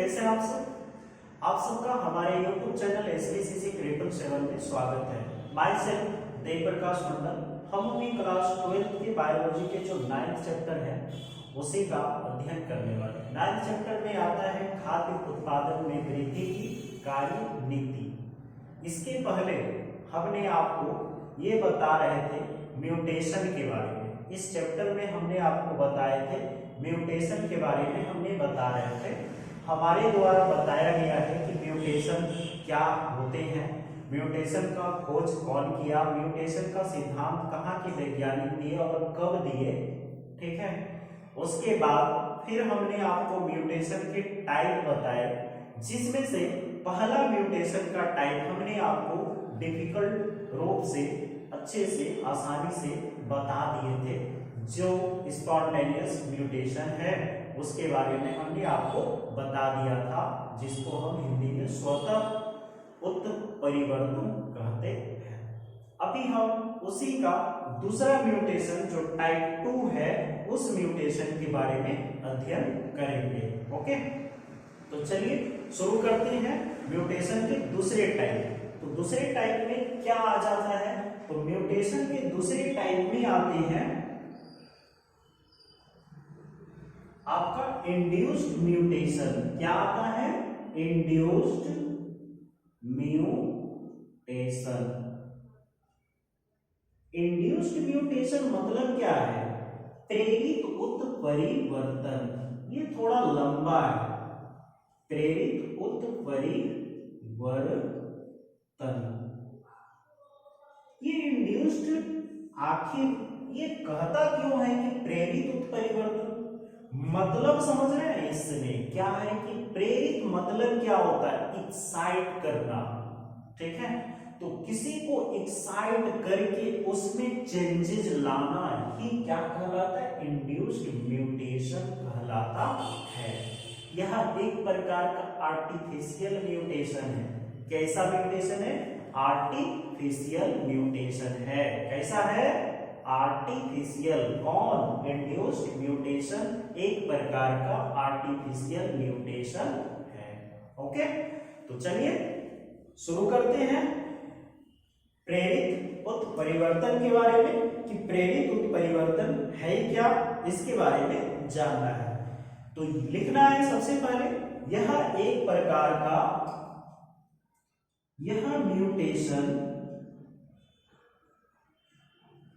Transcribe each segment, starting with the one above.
कैसे हैं आप सब? आप सबका हमारे YouTube चैनल SBCC क्रिएटिव 7 में स्वागत है। माय सेल्फ देव प्रकाश मंडल। हम अपनी क्लास 12 के बायोलॉजी के जो 9th चैप्टर है उसी का अध्ययन करने वाले हैं। 9th चैप्टर में आता है खाद्य उत्पादन में वृद्धि की कार्य नीति। इसके पहले हमने आपको ये बता रहे थे म्यूटेशन के बारे में। इस चैप्टर में हमने आपको बताए थे म्यूटेशन के बारे में। हमने बता रहे थे, हमारे द्वारा बताया गया है कि म्यूटेशन क्या होते हैं, म्यूटेशन का खोज कौन किया, म्यूटेशन का सिद्धांत कहाँ के वैज्ञानिक दिए और कब दिए, ठीक है। उसके बाद फिर हमने आपको म्यूटेशन के टाइप बताए, जिसमें से पहला म्यूटेशन का टाइप हमने आपको डिफिकल्ट रूप से अच्छे से आसानी से बता दिए थे। जो स्पॉन्टेनियस म्यूटेशन है उसके बारे में हमने आपको बता दिया था, जिसको हम हिंदी में स्वतः उत्परिवर्तन कहते हैं। अभी हम उसी का दूसरा म्यूटेशन जो टाइप 2 है उस म्यूटेशन के बारे में अध्ययन करेंगे। ओके, तो चलिए शुरू करते हैं म्यूटेशन के दूसरे टाइप। तो दूसरे टाइप में क्या आ जाता है? तो म्यूटेशन के दूसरे टाइप में आते हैं आपका इंड्यूस्ड म्यूटेशन। क्या आता है? Induced mutation. इंड्यूस्ड म्यूटेशन मतलब क्या है? प्रेरित उत्परिवर्तन। ये थोड़ा लंबा है। प्रेरित उत्परिवर्तन। ये इंड्यूस्ड आखिर ये कहता क्यों है कि प्रेरित उत्परिवर्तन? मतलब समझ रहे हैं इसमें क्या है कि प्रेरित मतलब क्या होता है? एक्साइट करना, ठीक है। तो किसी को एक्साइट करके उसमें चेंजेस लाना ही क्या कहलाता है? इंड्यूस्ड म्यूटेशन कहलाता है। यह एक प्रकार का आर्टिफिशियल म्यूटेशन है। कैसा म्यूटेशन है? आर्टिफिशियल म्यूटेशन है। कैसा है? आर्टिफिशियल। कौन? इंड्यूस्ड म्यूटेशन एक प्रकार का आर्टिफिशियल म्यूटेशन है। ओके, तो चलिए शुरू करते हैं प्रेरित उत्परिवर्तन के बारे में कि प्रेरित उत्परिवर्तन है क्या, इसके बारे में जानना है। तो लिखना है सबसे पहले, यह एक प्रकार का यह म्यूटेशन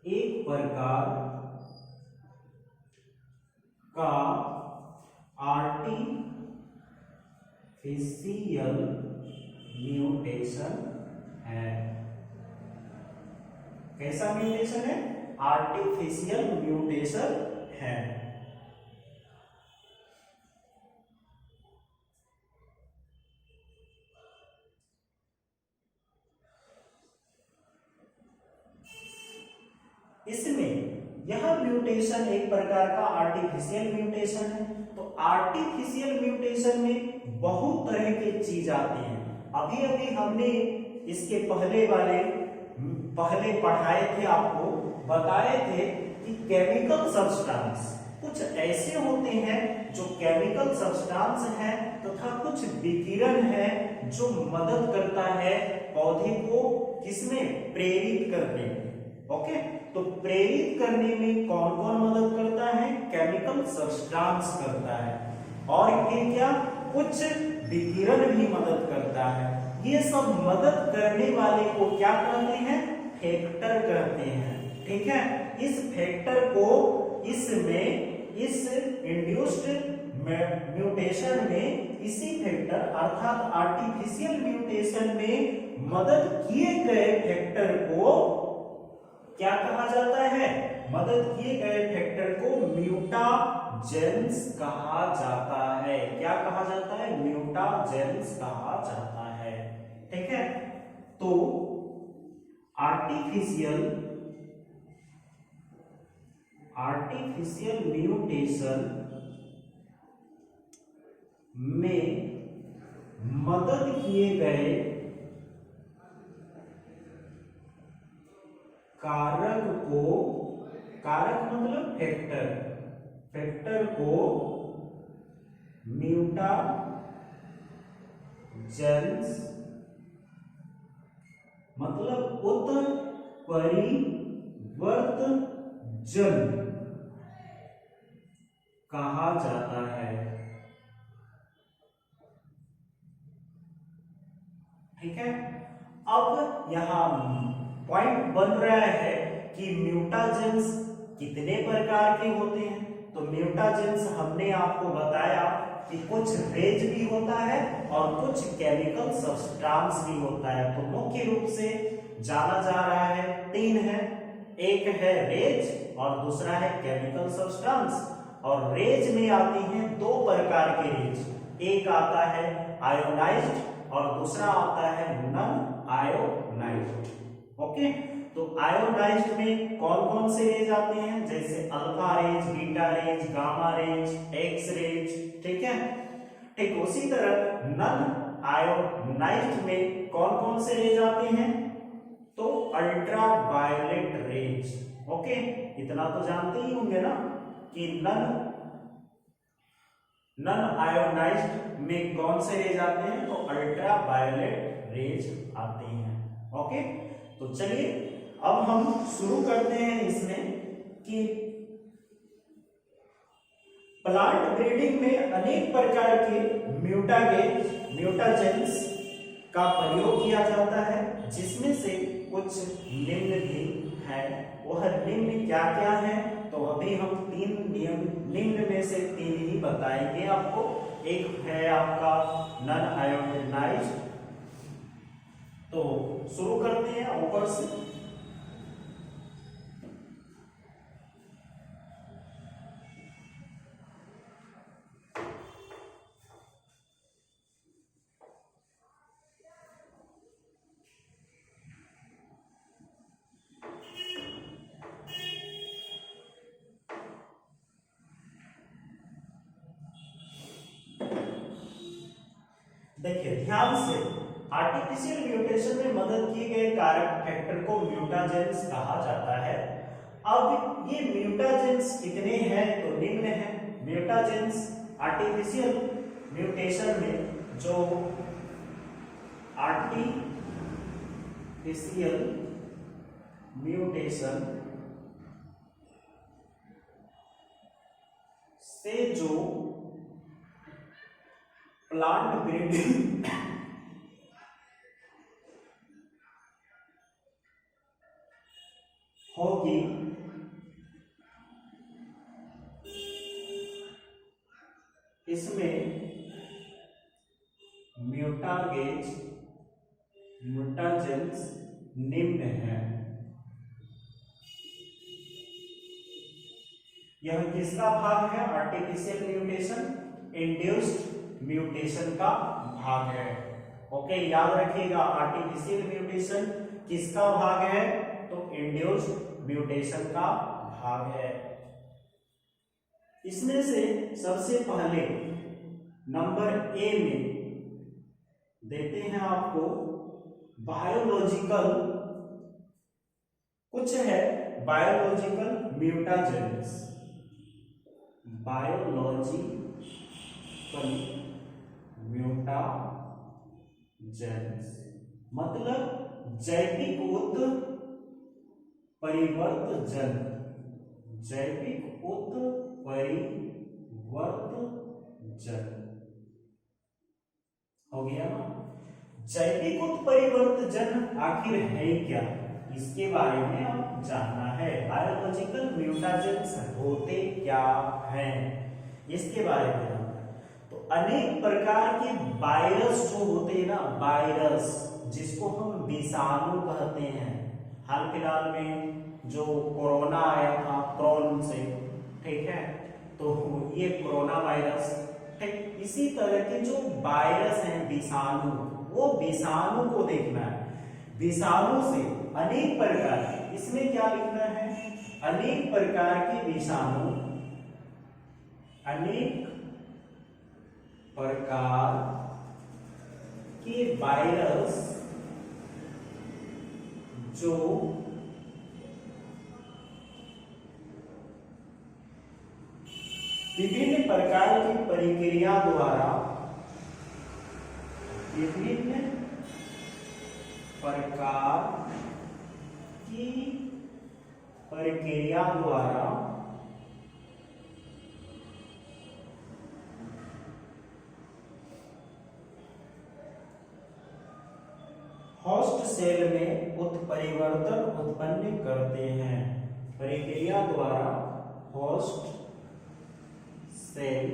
एक प्रकार का आर्टिफिशियल म्यूटेशन है। कैसा म्यूटेशन है? आर्टिफिशियल म्यूटेशन है। इसमें यह म्यूटेशन एक प्रकार का आर्टिफिशियल म्यूटेशन है। तो आर्टिफिशियल म्यूटेशन में बहुत तरह की चीज आती हैं। अभी अभी हमने इसके पहले पढ़ाए थे, आपको बताए थे कि केमिकल सब्सटेंस कुछ ऐसे होते हैं जो केमिकल सब्सटेंस है तथा कुछ विकिरण है जो मदद करता है पौधे को किसमें? प्रेरित करने में। ओके, तो प्रेरित करने में कौन कौन मदद करता है? केमिकल सब्सटेंस करता है। और ये क्या? कुछ विकिरण भी मदद करता है। ये सब मदद करने वाले को क्या कहते हैं? फैक्टर कहते हैं, ठीक है। इस फैक्टर को इस इंड्यूस्ड म्यूटेशन में इसी फैक्टर अर्थात आर्टिफिशियल म्यूटेशन में मदद किए गए फैक्टर को क्या कहा जाता है? मदद किए गए फैक्टर को म्यूटाजेंस कहा जाता है। क्या कहा जाता है? म्यूटाजेंस कहा जाता है, ठीक है। तो आर्टिफिशियल म्यूटेशन में मदद किए गए कारक मतलब फैक्टर को म्यूटाजेंस जेंस मतलब उत्परिवर्तजन कहा जाता है। ठीक है, अब यहां पॉइंट बन रहा है कि म्यूटाजेंस कितने प्रकार के होते हैं। तो म्यूटाजेंस हमने आपको बताया कि कुछ रेज भी होता है और कुछ केमिकल सब्सटेंस भी होता है। तो मुख्य रूप से जाना जा रहा है तीन है, एक है रेज और दूसरा है केमिकल सब्सटेंस। और रेज में आती हैं दो प्रकार के रेज, एक आता है आयोनाइज्ड और दूसरा आता है नॉन आयोनाइज्ड। ओके, तो आयोनाइज्ड में कौन कौन से रेज आते हैं, जैसे alpha rays, beta rays, gamma rays, X rays. ठीक है, ठीक उसी तरह नॉन आयोनाइज्ड में कौन कौन से रेज आते हैं, तो अल्ट्रा वायलेट रेज। ओके, इतना तो जानते ही होंगे ना कि नॉन आयोनाइज्ड में कौन से रेज आते हैं, तो अल्ट्रा वायलेट रेज आते हैं। ओके, तो चलिए अब हम शुरू करते हैं इसमें कि प्लांट ब्रीडिंग में अनेक प्रकार के म्यूटाजेंस का प्रयोग किया जाता है, जिसमें से कुछ निम्न भी है। वह निम्न क्या क्या है, तो अभी हम तीन निम्न में से तीन ही बताएंगे आपको। एक है आपका नॉन आयोनाइज्ड। तो शुरू करते हैं ऊपर से। देखिए ध्यान से, आर्टिफिशियल म्यूटेशन में मदद किए गए कारक फैक्टर को म्यूटाजेंस कहा जाता है। अब ये म्यूटाजेंस कितने हैं, तो निम्न है। म्यूटाजेंस आर्टिफिशियल म्यूटेशन में जो आर्टिफिशियल म्यूटेशन से जो प्लांट ब्रीडिंग होगी, इसमें म्यूटाजेंस निम्न है। यह किसका भाग है, आर्टिफिशियल म्यूटेशन इंड्यूस्ड म्यूटेशन का भाग है। ओके, याद रखिएगा आर्टिफिशियल म्यूटेशन किसका भाग है, तो इंड्यूस्ड म्यूटेशन का भाग है। इसमें से सबसे पहले नंबर ए में देते हैं आपको बायोलॉजिकल, कुछ है बायोलॉजिकल म्यूटाजेंस। बायोलॉजिकल म्यूटाजेंस मतलब जैविक उत्परिवर्तजन। जैविक उत्परिवर्तजन हो गया ना। जैविक उत्परिवर्तजन आखिर है क्या, इसके बारे में अब जानना है। बायोलॉजिकल म्यूटाजेंस होते क्या हैं, इसके बारे में जानना है। तो अनेक प्रकार के वायरस जो होते हैं ना, वायरस जिसको हम विषाणु कहते हैं, हाल फिलहाल में जो कोरोना आया था क्रॉन से, ठीक है, तो ये कोरोना वायरस, ठीक इसी तरह के जो वायरस हैं विषाणु, वो विषाणु को देखना है। विषाणु से अनेक प्रकार, इसमें क्या लिखना है, अनेक प्रकार के विषाणु, अनेक प्रकार के वायरस जो विभिन्न प्रकार की प्रक्रिया द्वारा विभिन्न प्रकार की प्रक्रिया द्वारा होस्ट सेल में उत्परिवर्तन उत्पन्न करते हैं। प्रक्रिया द्वारा होस्ट सेल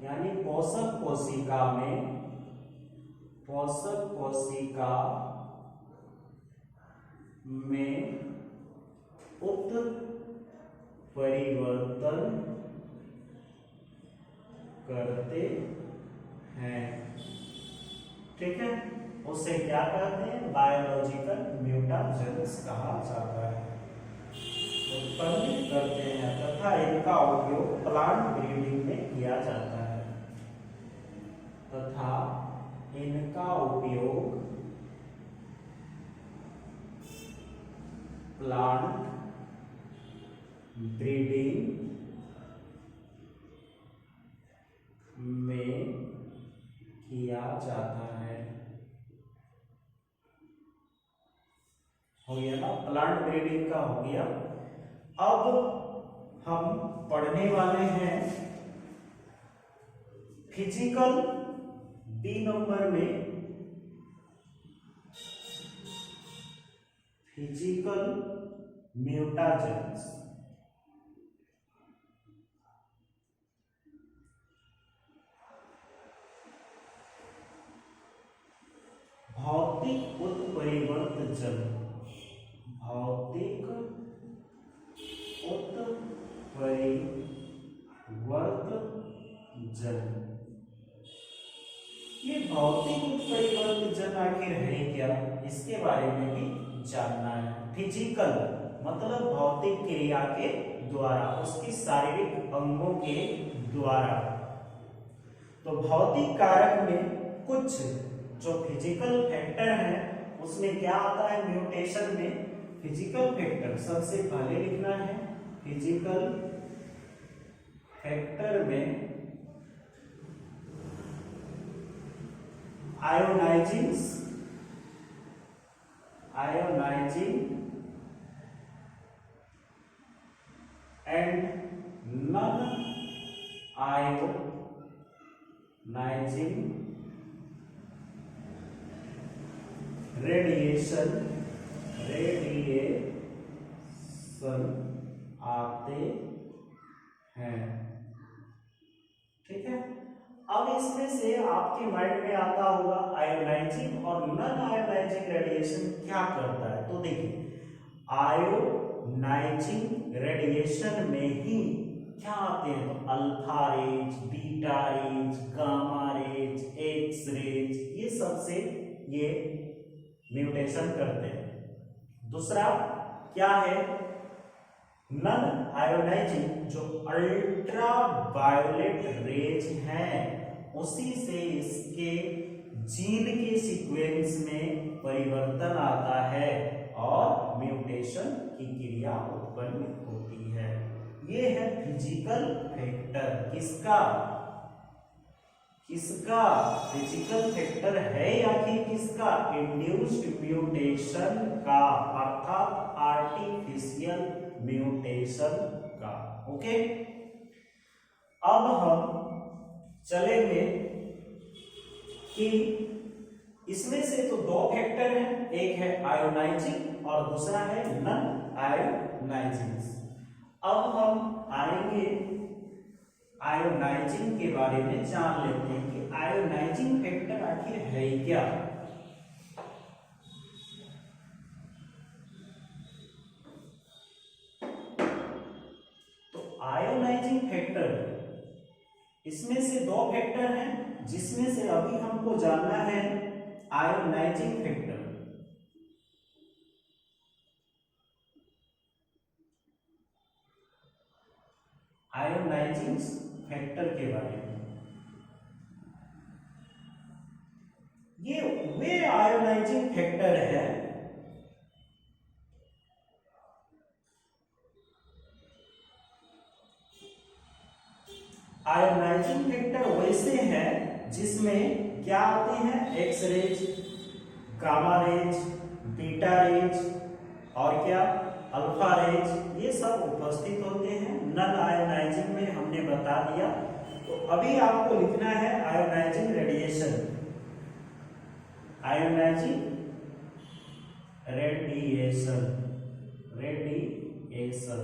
यानी पोषक कोशिका में उत्परिवर्तन करते हैं। ठीक है, उसे क्या कहते हैं? बायोलॉजिकल म्यूटाजेंस कहा जाता है। उत्पन्न करते हैं तथा इनका उपयोग प्लांट ब्रीडिंग में किया जाता है तथा इनका उपयोग प्लांट ब्रीडिंग में किया जाता है। हो गया ना, प्लांट ब्रीडिंग का हो गया। अब हम पढ़ने वाले हैं फिजिकल बी नंबर में फिजिकल म्यूटाजेंस। भौतिक उत्परिवर्तजन, भौतिक उत्परिवर्तजन। ये भौतिक उत्परिवर्तजन आखिर है क्या, इसके बारे में भी जानना है। फिजिकल मतलब भौतिक क्रिया के द्वारा, उसकी शारीरिक अंगों के द्वारा। तो भौतिक कारक में कुछ जो फिजिकल फैक्टर है उसमें क्या आता है? म्यूटेशन में फिजिकल फैक्टर सबसे पहले लिखना है। फिजिकल फैक्टर में ionising and non ionising radiation आते हैं। ठीक है, अब इसमें से आपके माइंड में आता होगा आयोनाइजिंग और नॉन आयोनाइजिंग रेडिएशन क्या करता है। तो देखिए, आयोनाइजिंग रेडिएशन में ही क्या आते हैं? तो alpha rays, beta rays, gamma rays, X rays, ये सबसे ये म्यूटेशन करते हैं। दूसरा क्या है? नॉन आयोनाइजिंग, जो अल्ट्रा वायोलेट रेज हैं, उसी से इसके जीन के सीक्वेंस में परिवर्तन आता है और म्यूटेशन की क्रिया उत्पन्न होती है। ये है फिजिकल फैक्टर। किसका फिजिकल फैक्टर है या कि किसका? इंड्यूस्ड म्यूटेशन का, अर्थात आर्टिफिशियल म्यूटेशन का। ओके, अब हम चलेंगे कि इसमें से तो दो फैक्टर हैं, एक है आयोनाइजिंग और दूसरा है नॉन आयोनाइजिंग। अब हम आएंगे आयोनाइजिंग के बारे में, जान लेते हैं कि आयोनाइजिंग फैक्टर आखिर है क्या। आयोनाइजिंग फैक्टर, इसमें से दो फैक्टर हैं जिसमें से अभी हमको जानना है आयोनाइजिंग फैक्टर। आयोनाइजिंग फैक्टर के बारे में, ये वे आयोनाइजिंग फैक्टर है आयोनाइजिंग फैक्टर वैसे हैं जिसमें क्या आते हैं? X rays, gamma rays, beta rays और क्या अल्फा रेज, ये सब उपस्थित होते हैं नल आयोनाइजिंग में, हमने बता दिया। तो अभी आपको लिखना है ionising radiation. Ionising radiation, radiation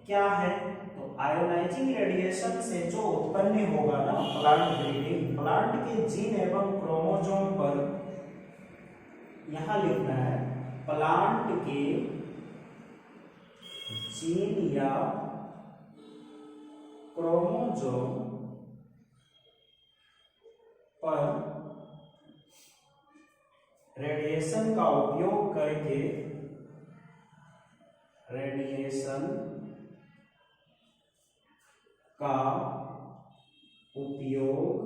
क्या है? तो आयोनाइजिंग रेडिएशन से जो उत्पन्न होगा ना प्लांट ब्रीडिंग, प्लांट के जीन एवं क्रोमोसोम पर, यहां लिखना है प्लांट के जीन या क्रोमोसोम पर रेडिएशन का उपयोग करके, रेडिएशन का उपयोग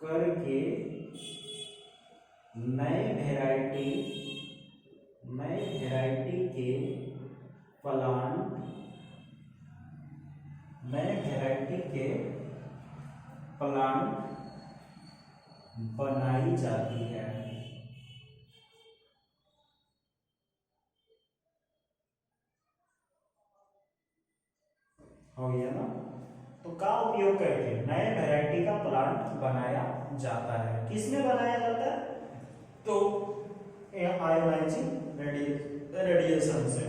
करके नए वैरायटी के प्लांट, नए वैरायटी के प्लांट बनाई जाती है। हो गया ना? तो का उपयोग करके नए वैरायटी का प्लांट बनाया जाता है। किसमें बनाया जाता है? तो आयोनाइजिंग रेडिएशन से,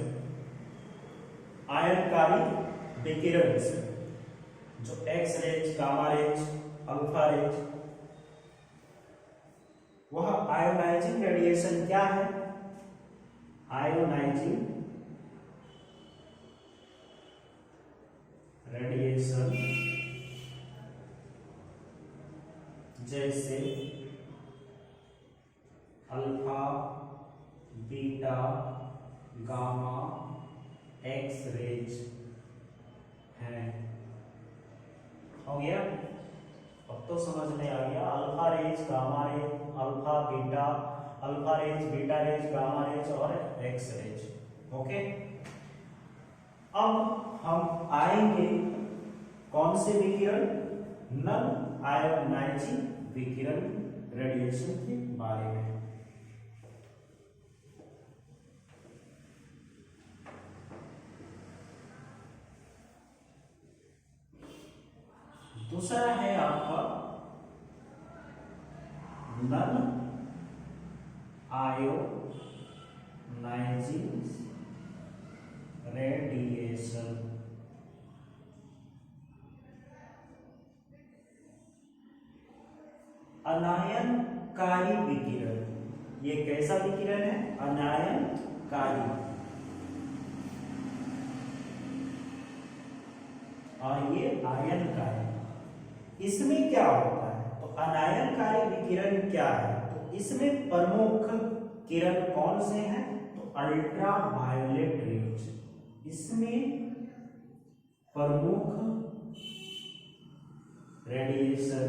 आयनकारी विकिरण से, जो X rays, gamma rays, alpha rays, वह आयोनाइजिंग रेडिएशन क्या है? आयोनाइजिंग रेडिएशन जैसे alpha, beta, gamma, X rays है। हो गया? अब तो समझ में आ गया। Alpha rays, gamma rays, alpha beta, alpha rays, beta rays, gamma rays और एक्स रेज। ओके, अब हम आएंगे कौन से विकिरण? नल आयोनाइजिंग विकिरण रेडिएशन के बारे में। दूसरा है आपका नल आयोनाइजिंग रेडिएशन। अनायनकारी विकिरण। ये कैसा विकिरण है? अनायनकारी। और ये आयनकारी। इसमें क्या होता है? तो अनायनकारी विकिरण क्या है? तो इसमें प्रमुख किरण कौन से हैं? तो अल्ट्रा वायोलेट रेज। इसमें प्रमुख रेडिएशन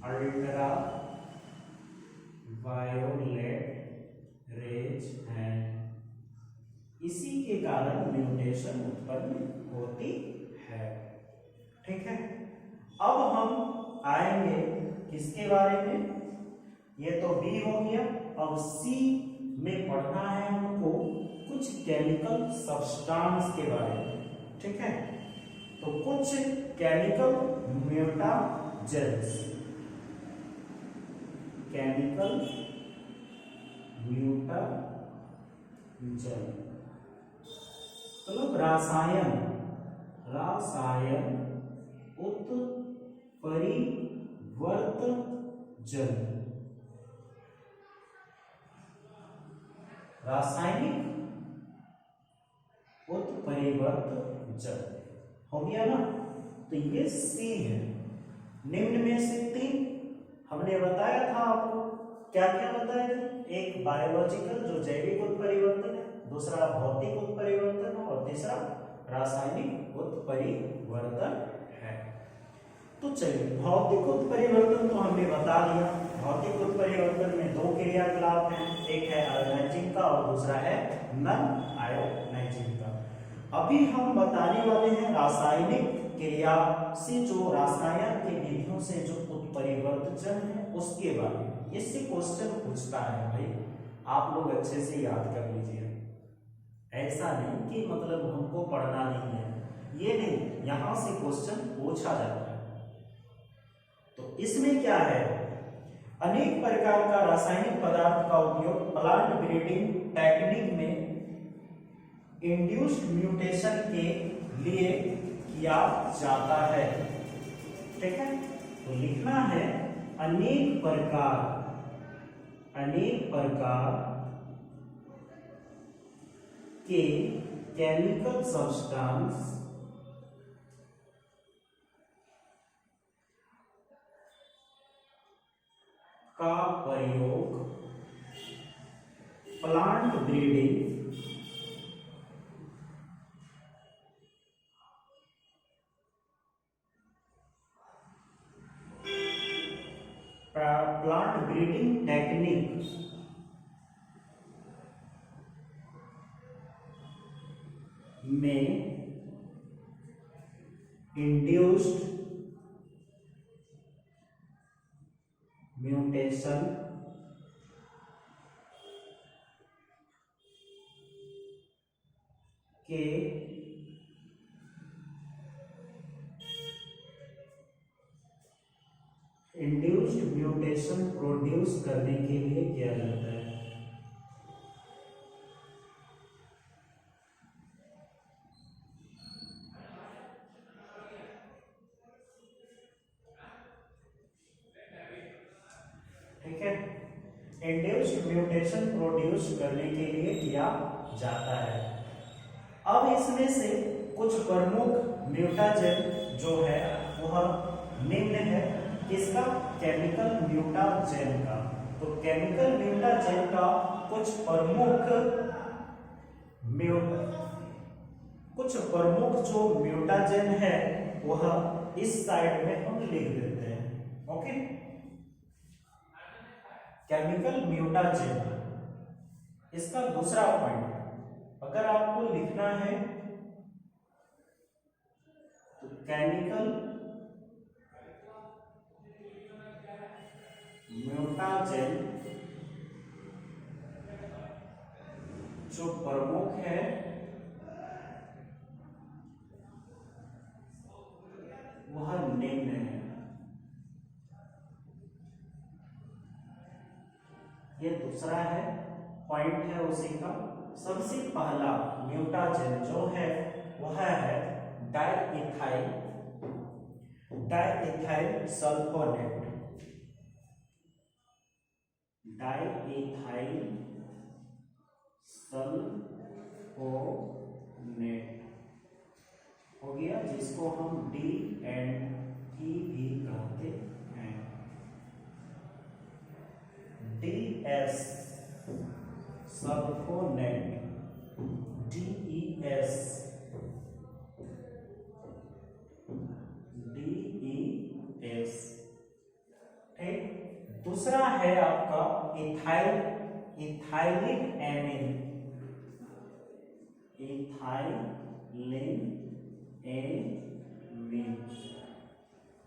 अल्ट्रा वायोलेट रेज हैं। इसी के कारण म्यूटेशन उत्पन्न होती है। ठीक है, अब हम आएंगे किसके बारे में? ये तो बी हो गया। अब सी में पढ़ना है हमको कुछ केमिकल सब्सटेंस के बारे में। ठीक है, तो कुछ केमिकल म्यूटाजेंस, केमिकल म्यूटाजेन मतलब रासायन उत्परिवर्तजन। रासायनिक उत्परिवर्तजन हो गया ना? तो ये सी है। निम्न में से तीन हमने बताया था आपको। क्या क्या बताया था? एक बायोलॉजिकल जो जैविक उत्परिवर्तन है, दूसरा भौतिक उत्परिवर्तन और तीसरा रासायनिक उत्परिवर्तन है। तो चलिए, भौतिक उत्परिवर्तन तो हमने बता दिया। भौतिक उत्परिवर्तन में दो क्रियाकलाप हैं, एक है आयोनाइजिंग का और दूसरा है नॉन आयोनाइजिंग का। अभी हम बताने वाले हैं रासायनिक क्रिया से जो रसायन की विधियों से जो उत्परिवर्तन है उसके बारे में। इससे क्वेश्चन पूछता है भाई, आप लोग अच्छे से याद कर लीजिए। ऐसा नहीं कि मतलब हमको पढ़ना नहीं है, ये नहीं, यहां से क्वेश्चन पूछा जाता है। तो इसमें क्या है, अनेक प्रकार का रासायनिक पदार्थ का उपयोग प्लांट ब्रीडिंग टेक्निक में इंड्यूस्ड म्यूटेशन के लिए किया जाता है। ठीक है, तो लिखना है अनेक प्रकार के केमिकल सब्सटेंस का प्रयोग प्लांट ब्रीडिंग टेक्निक में इंड्यूस्ड म्यूटेशन के इंड्यूस्ड म्यूटेशन प्रोड्यूस करने के लिए किया जाता है। ठीक है, इंड्यूस्ड म्यूटेशन प्रोड्यूस करने के लिए किया जाता है। अब इसमें से कुछ प्रमुख म्यूटाजेन जो है वह निम्न है। किसका? केमिकल म्यूटाजेन का। तो केमिकल म्यूटाजेन का कुछ प्रमुख जो म्यूटाजेन है वह इस साइड में हम लिख देते हैं। ओके, केमिकल म्यूटाजेन, इसका दूसरा पॉइंट अगर आपको लिखना है तो केमिकल म्यूटाजेन जो प्रमुख है वह निम्न है। ये दूसरा है, पॉइंट है उसी का। सबसे पहला म्यूटाजेन जो है वह है डाइइथाइल सल्फोनेट। डाइइथाइल सल्फोनेट हो गया, जिसको हम DNT भी कहते हैं। DS सल्फोनेट, DES ठीक। दूसरा है आपका इथाइलिन एमीन।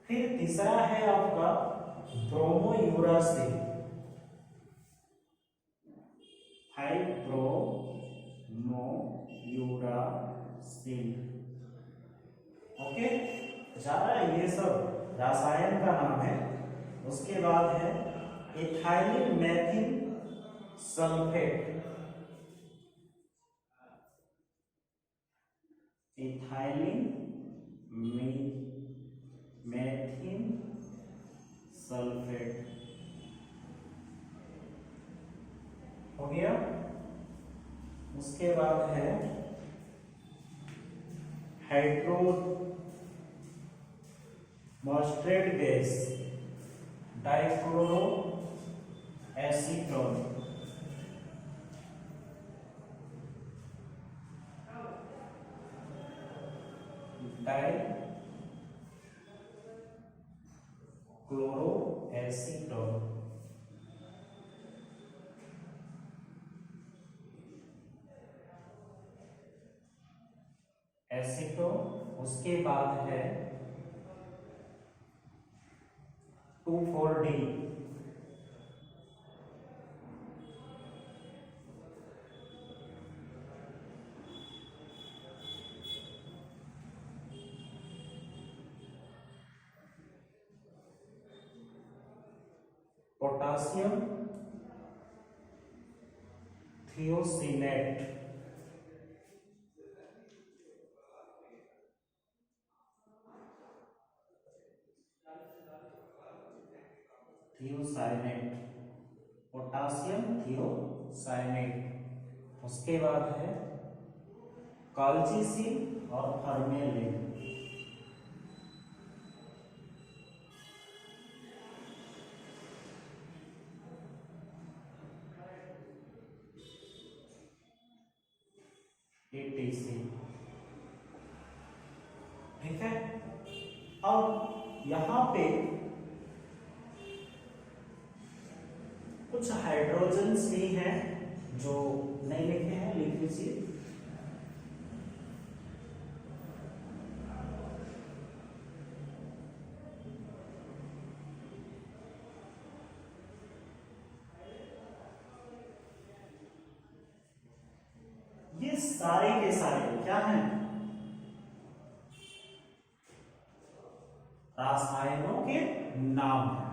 फिर तीसरा है आपका ब्रोमोयूरासिल, हाइड्रोमोयूरासिल। ओके, ज्यादा ये सब रसायन का नाम है। उसके बाद है ethylene methane sulphate. Ethylene methane sulphate हो गया। उसके बाद है हाइड्रोमोस्ट्रेट gas, dichloroacetone. Dichloroacetone. Acetone, उसके बाद है 2,4-D, पोटासियम थियोसिनेट, थियोसाइनेट, पोटासियम थियोसाइनेट, उसके बाद है कॉल्चिसिन और फर्मेलिन। ATC, ठीक है। अब यहां पे कुछ हाइड्रोजन्स भी हैं जो नहीं लिखे हैं, लिख लीजिए। ये सारे के सारे क्या हैं? रासायनों के नाम हैं।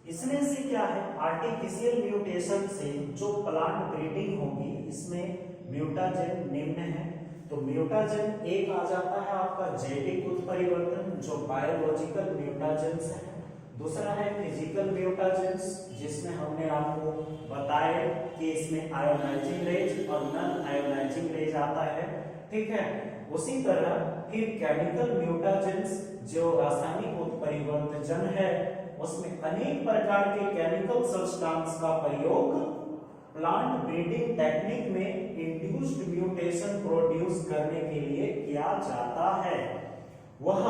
इसमें से क्या है, आर्टिफिशियल म्यूटेशन से जो प्लांट ब्रीडिंग होगी, इसमें म्यूटाजेन निम्न है। तो म्यूटाजेन एक आ जाता है आपका जैविक उत्परिवर्तन, जो बायोलॉजिकल म्यूटाजेंस है। दूसरा है फिजिकल म्यूटाजेंस, जिसमें हमने आपको बताया कि इसमें आयोनाइजिंग रेज और नॉन आयोनाइजिंग रेज आता है, ठीक है। उसी तरह फिर केमिकल म्यूटाजेंस, जो रासायनिक उत्परिवर्तन है, उसमें अनेक प्रकार के केमिकल सब्सटेंस का प्रयोग प्लांट ब्रीडिंग टेक्निक में इंड्यूस्ड म्यूटेशन प्रोड्यूस करने के लिए किया जाता है। वह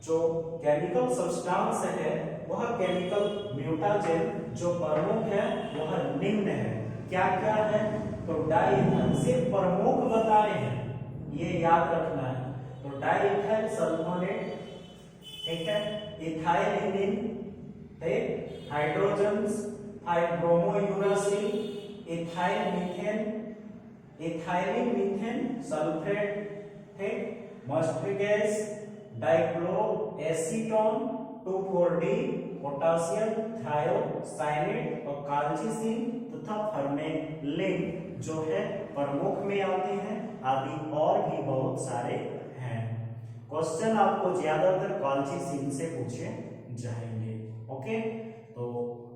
जो केमिकल सब्सटेंस है, वह केमिकल म्यूटाजेन जो प्रमुख है वह निम्न है। क्या क्या है? तो डाइइथाइल, सिर्फ प्रमुख बता रहे हैं, ये याद रखना है। तो डाइइथाइल सल्फोनेट, ठीक है, इथाइलिन, ठीक, hydrogens, bromouracil, ethyl methane, ethylene methane sulphate, ठीक, mustard gas, dichloroacetone, 2,4-D, potassium thiocyanate और कॉल्चिसिन तथा फर्मेलिन जो है प्रमुख में आते हैं। आदि और भी बहुत सारे हैं। क्वेश्चन आपको ज्यादातर कॉल्चिसिन से पूछे जाएंगे। ओके, तो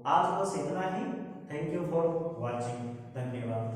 आज बस इतना ही। थैंक यू फॉर वॉचिंग, धन्यवाद।